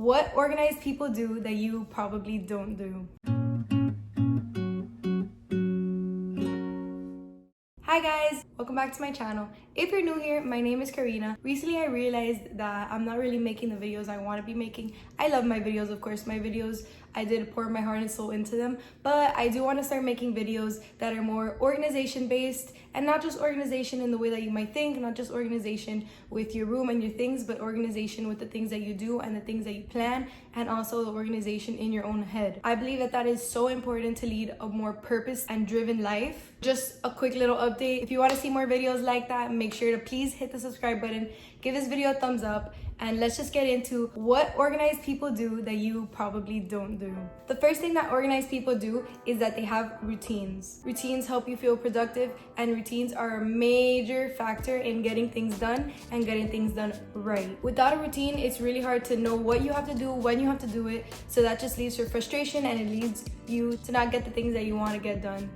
what organized people do that you probably don't do. Hi guys, welcome back to my channel. If you're new here, my name is Karina. Recently I realized that I'm not really making the videos I want to be making. I love my videos, of course. My videos, I did pour my heart and soul into them, but I do want to start making videos that are more organization based, and not just organization in the way that you might think, not just organization with your room and your things, but organization with the things that you do and the things that you plan, and also the organization in your own head. I believe that that is so important to lead a more purpose and driven life. Just a quick little update. If you want to see more videos like that, make sure to please hit the subscribe button, give this video a thumbs up, and let's just get into what organized people do that you probably don't do. The first thing that organized people do is that they have routines. Routines help you feel productive, and routines are a major factor in getting things done and getting things done right. Without a routine, it's really hard to know what you have to do, when you have to do it, so that just leads to frustration, and it leads you to not get the things that you want to get done.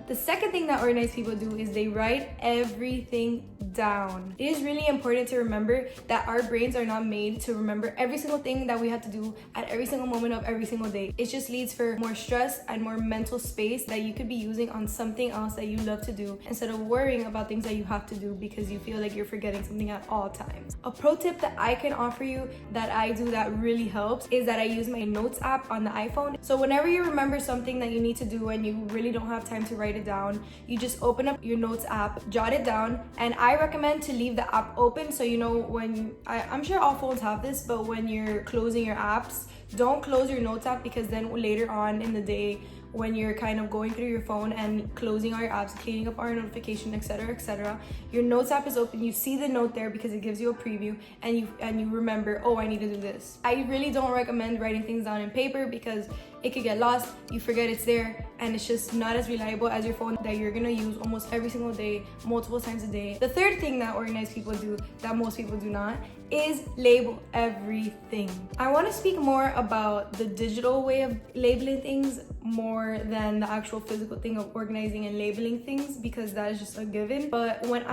The second thing that organized people do is they write everything down. It is really important to remember that our brains are not made to remember every single thing that we have to do at every single moment of every single day. It just leads for more stress and more mental space that you could be using on something else that you love to do, instead of worrying about things that you have to do because you feel like you're forgetting something at all times. A pro tip that I can offer you that I do that really helps is that I use my notes app on the iPhone. So whenever you remember something that you need to do and you really don't have time to write it down, you just open up your notes app, jot it down, and I recommend to leave the app open, so you know when I'm sure all phones have this, but when you're closing your apps, don't close your notes app, because then later on in the day when you're kind of going through your phone and closing all your apps, cleaning up our notification, etc., your notes app is open, you see the note there because it gives you a preview, and you remember, oh, I need to do this. I really don't recommend writing things down in paper because it could get lost, you forget it's there, and it's just not as reliable as your phone that you're gonna use almost every single day, multiple times a day. The third thing that organized people do that most people do not is label everything. I want to speak more about the digital way of labeling things more than the actual physical thing of organizing and labeling things, because that is just a given. But when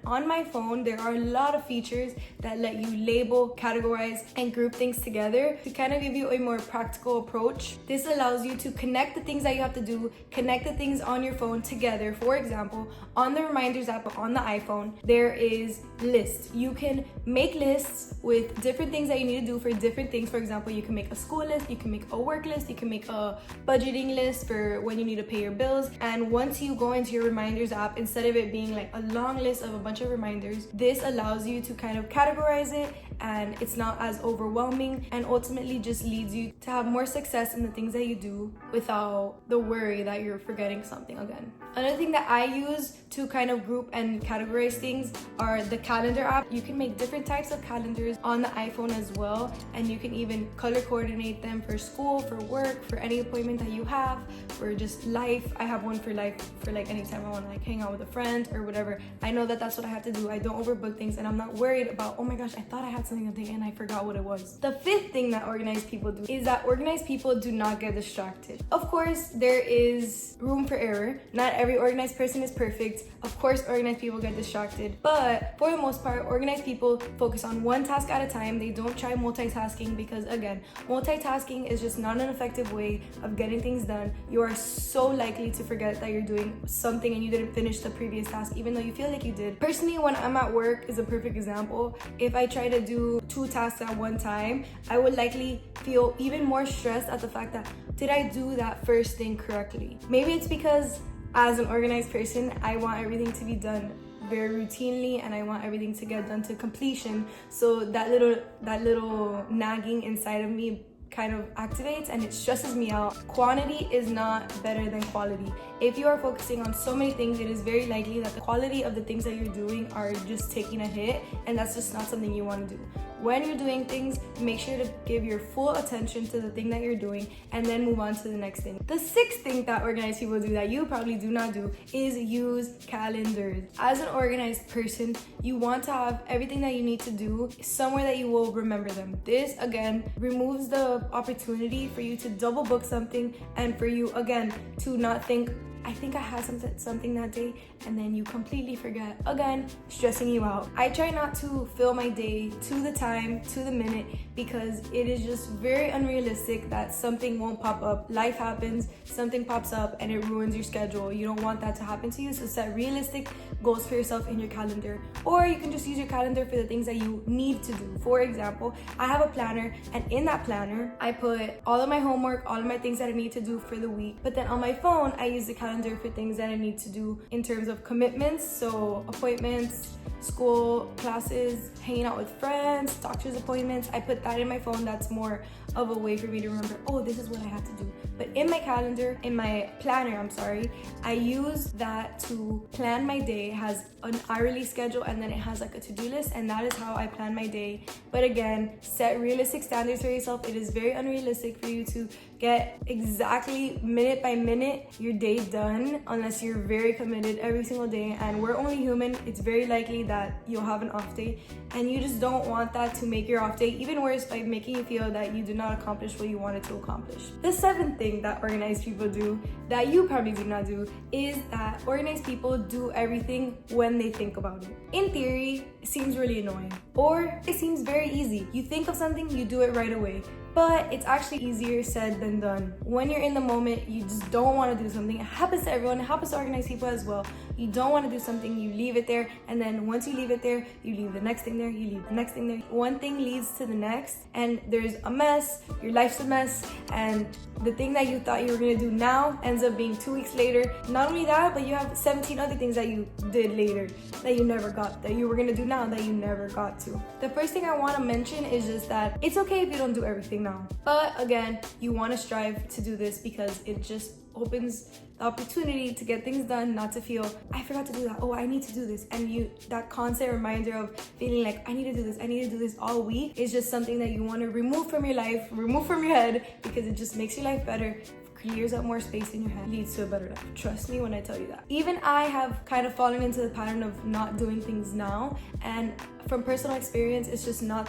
on my phone, there are a lot of features that let you label, categorize, and group things together to kind of give you a more practical approach. This allows you to connect the things that you have to do, connect the things on your phone together. For example, on the reminders app on the iPhone, there is lists. You can make lists with different things that you need to do for different things. For example, you can make a school list, you can make a work list, you can make a budgeting list for when you need to pay your bills. And once you go into your reminders app, instead of it being like a long list of a bunch of reminders, this allows you to kind of categorize it, and it's not as overwhelming, and ultimately just leads you to have more success in the things that you do without the worry that you're forgetting something again. Another thing that I use to kind of group and categorize things are the calendar app. You can make different types of calendars on the iPhone as well, and you can even color coordinate them for school, for work, for any appointment that you have, for just life. I have one for life, for like anytime I want to like hang out with a friend or whatever. I know that that's what I have to do. I don't overbook things, and I'm not worried about, oh my gosh, I thought I had something today and I forgot what it was. The fifth thing that organized people do is that organized people do not get distracted. Of course, there is room for error. Not every organized person is perfect. Of course, organized people get distracted, but for the most part, organized people focus on one task at a time. They don't try multitasking, because again, multitasking is just not an effective way of getting things done. You are so likely to forget that you're doing something and you didn't finish the previous task, even though you feel like you did. Personally, when I'm at work is a perfect example. If I try to do 2 tasks at one time, I would likely feel even more stressed at the fact that, did I do that first thing correctly? Maybe it's because as an organized person, I want everything to be done very routinely, and I want everything to get done to completion. So that little nagging inside of me kind of activates, and it stresses me out. Quantity is not better than quality. If you are focusing on so many things, it is very likely that the quality of the things that you're doing are just taking a hit, and that's just not something you want to do. When you're doing things, make sure to give your full attention to the thing that you're doing, and then move on to the next thing. The sixth thing that organized people do that you probably do not do is use calendars. As an organized person, you want to have everything that you need to do somewhere that you will remember them. This, again, removes the opportunity for you to double book something, and for you, again, to not think I think I had something that day, and then you completely forget. Again, stressing you out. I try not to fill my day to the time, to the minute, because it is just very unrealistic that something won't pop up. Life happens, something pops up, and it ruins your schedule. You don't want that to happen to you, so set realistic goals for yourself in your calendar. Or you can just use your calendar for the things that you need to do. For example, I have a planner, and in that planner, I put all of my homework, all of my things that I need to do for the week. But then on my phone, I use the calendar for things that I need to do in terms of commitments, so appointments, school, classes, hanging out with friends, doctor's appointments. I put that in my phone. That's more of a way for me to remember, oh, this is what I have to do. But in my calendar, in my planner, I use that to plan my day. It has an hourly schedule, and then it has like a to-do list, and that is how I plan my day. But again, set realistic standards for yourself. It is very unrealistic for you to get exactly minute by minute your day done unless you're very committed every single day, and we're only human. It's very likely that you'll have an off day, and you just don't want that to make your off day even worse by making you feel that you did not accomplish what you wanted to accomplish. The seventh thing that organized people do that you probably do not do is that organized people do everything when they think about it. In theory, it seems really annoying, or it seems very easy. You think of something, you do it right away. But it's actually easier said than done. When you're in the moment, you just don't want to do something. It happens to everyone. It happens to organized people as well. You don't want to do something, you leave it there, and then once you leave it there, you leave the next thing there, you leave the next thing there. One thing leads to the next, and there's a mess. Your life's a mess, and the thing that you thought you were going to do now ends up being 2 weeks later. Not only that, but you have 17 other things that you did later that you never got, that you were going to do now that you never got to. The first thing I want to mention is just that it's okay if you don't do everything now. But again, you want to strive to do this because it just opens the opportunity to get things done, not to feel, I forgot to do that, oh, I need to do this. And that constant reminder of feeling like, I need to do this, I need to do this all week is just something that you want to remove from your life, remove from your head, because it just makes your life better, clears up more space in your head, leads to a better life. Trust me when I tell you that. Even I have kind of fallen into the pattern of not doing things now, and from personal experience, it's not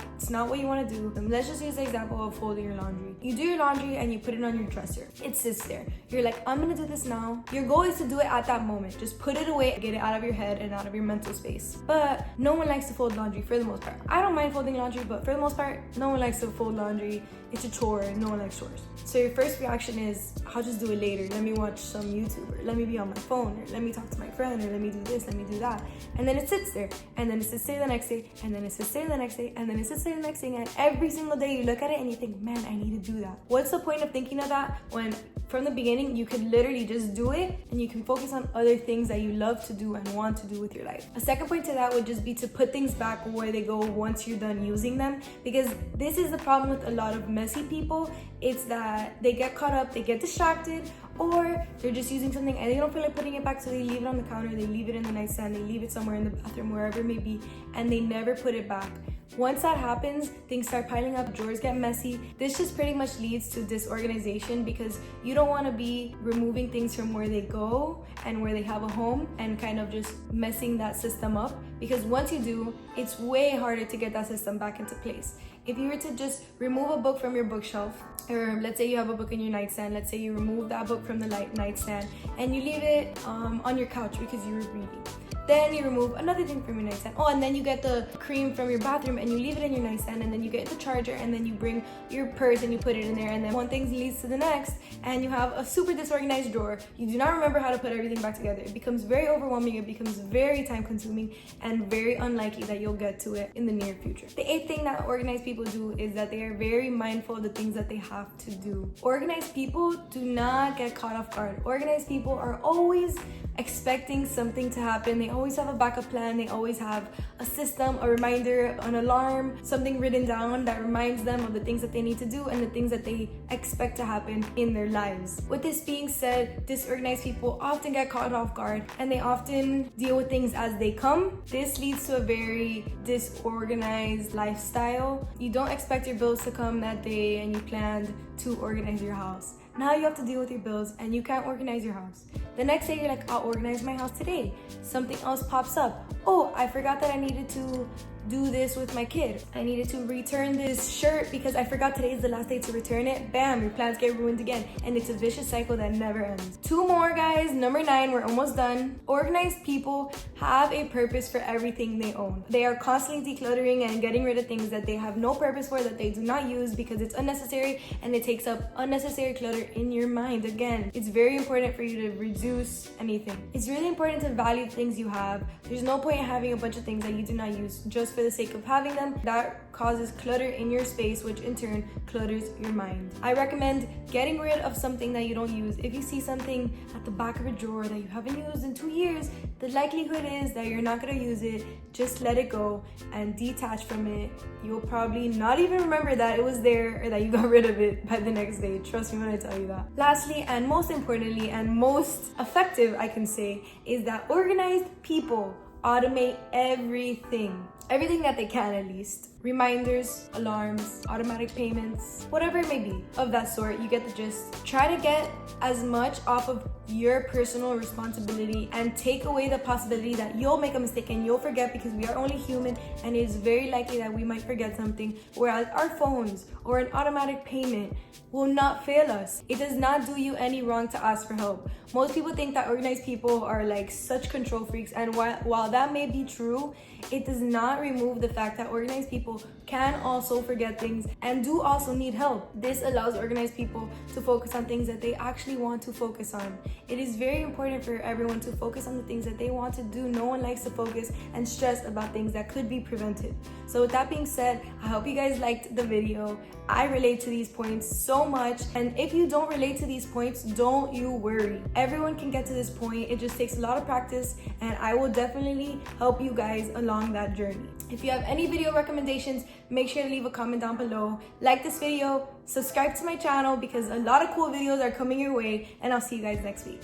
what you want to do. Let's just use the example of folding your laundry. You do your laundry and you put it on your dresser. It sits there. You're like, I'm gonna do this now. Your goal is to do it at that moment. Just put it away, get it out of your head and out of your mental space. But no one likes to fold laundry for the most part. I don't mind folding laundry, but for the most part, no one likes to fold laundry. It's a chore and no one likes chores. So your first reaction is, I'll just do it later. Let me watch some YouTuber. Let me be on my phone, or let me talk to my friend, or let me do this, let me do that. And then it sits there, and then it sits there the next day, and then it sits there the next day, and then it sits there the next day, and every single day you look at it and you think, man, I need to do that. What's the point of thinking of that when from the beginning you could literally just do it and you can focus on other things that you love to do and want to do with your life? A second point to that would just be to put things back where they go once you're done using them, because this is the problem with a lot of messy people. It's that they get caught up, they get distracted, or they're just using something and they don't feel like putting it back, so they leave it on the counter, they leave it in the nightstand, they leave it somewhere in the bathroom, wherever it may be, and they never put it back. Once that happens, things start piling up, drawers get messy. This just pretty much leads to disorganization, because you don't want to be removing things from where they go and where they have a home and kind of just messing that system up, because once you do, it's way harder to get that system back into place. If you were to just remove a book from your bookshelf, or let's say you have a book in your nightstand, let's say you remove that book from the nightstand and you leave it on your couch because you were reading. Then you remove another thing from your nightstand. Oh, and then you get the cream from your bathroom and you leave it in your nightstand, and then you get the charger and then you bring your purse and you put it in there, and then one thing leads to the next and you have a super disorganized drawer. You do not remember how to put everything back together. It becomes very overwhelming, it becomes very time consuming, and very unlikely that you'll get to it in the near future. The eighth thing that organized people do is that they are very mindful of the things that they have to do. Organized people do not get caught off guard. Organized people are always expecting something to happen. They always have a backup plan. They always have a system, a reminder, an alarm, something written down that reminds them of the things that they need to do and the things that they expect to happen in their lives. With this being said, disorganized people often get caught off guard and they often deal with things as they come. This leads to a very disorganized lifestyle. You don't expect your bills to come that day and you planned to organize your house. Now you have to deal with your bills and you can't organize your house. The next day you're like, I'll organize my house today. Something else pops up. Oh, I forgot that I needed to do this with my kid. I needed to return this shirt because I forgot today is the last day to return it. Bam, your plans get ruined again. And it's a vicious cycle that never ends. 2 more, guys. Number 9, we're almost done. Organized people have a purpose for everything they own. They are constantly decluttering and getting rid of things that they have no purpose for, that they do not use because it's unnecessary and it takes up unnecessary clutter in your mind. Again, it's very important for you to reduce anything. It's really important to value the things you have. There's no point in having a bunch of things that you do not use just for the sake of having them. That causes clutter in your space, which in turn clutters your mind. I recommend getting rid of something that you don't use. If you see something at the back of a drawer that you haven't used in 2 years, the likelihood is that you're not going to use it. Just let it go and detach from it. You'll probably not even remember that it was there or that you got rid of it by the next day. Trust me when I tell you that. Lastly, and most importantly and most effective, I can say, is that organized people automate everything. Everything that they can, at least. Reminders, alarms, automatic payments, whatever it may be of that sort. You get the gist. Try to get as much off of your personal responsibility and take away the possibility that you'll make a mistake and you'll forget, because we are only human and it is very likely that we might forget something, whereas our phones or an automatic payment will not fail us. It does not do you any wrong to ask for help. Most people think that organized people are like such control freaks, and while that may be true, it does not remove the fact that organized people can also forget things and do also need help. This allows organized people to focus on things that they actually want to focus on. It is very important for everyone to focus on the things that they want to do. No one likes to focus and stress about things that could be prevented. So with that being said, I hope you guys liked the video. I relate to these points so much, and if you don't relate to these points, don't you worry. Everyone can get to this point. It just takes a lot of practice, and I will definitely help you guys along that journey. If you have any video recommendations, make sure to leave a comment down below. Like this video, subscribe to my channel because a lot of cool videos are coming your way, and I'll see you guys next week.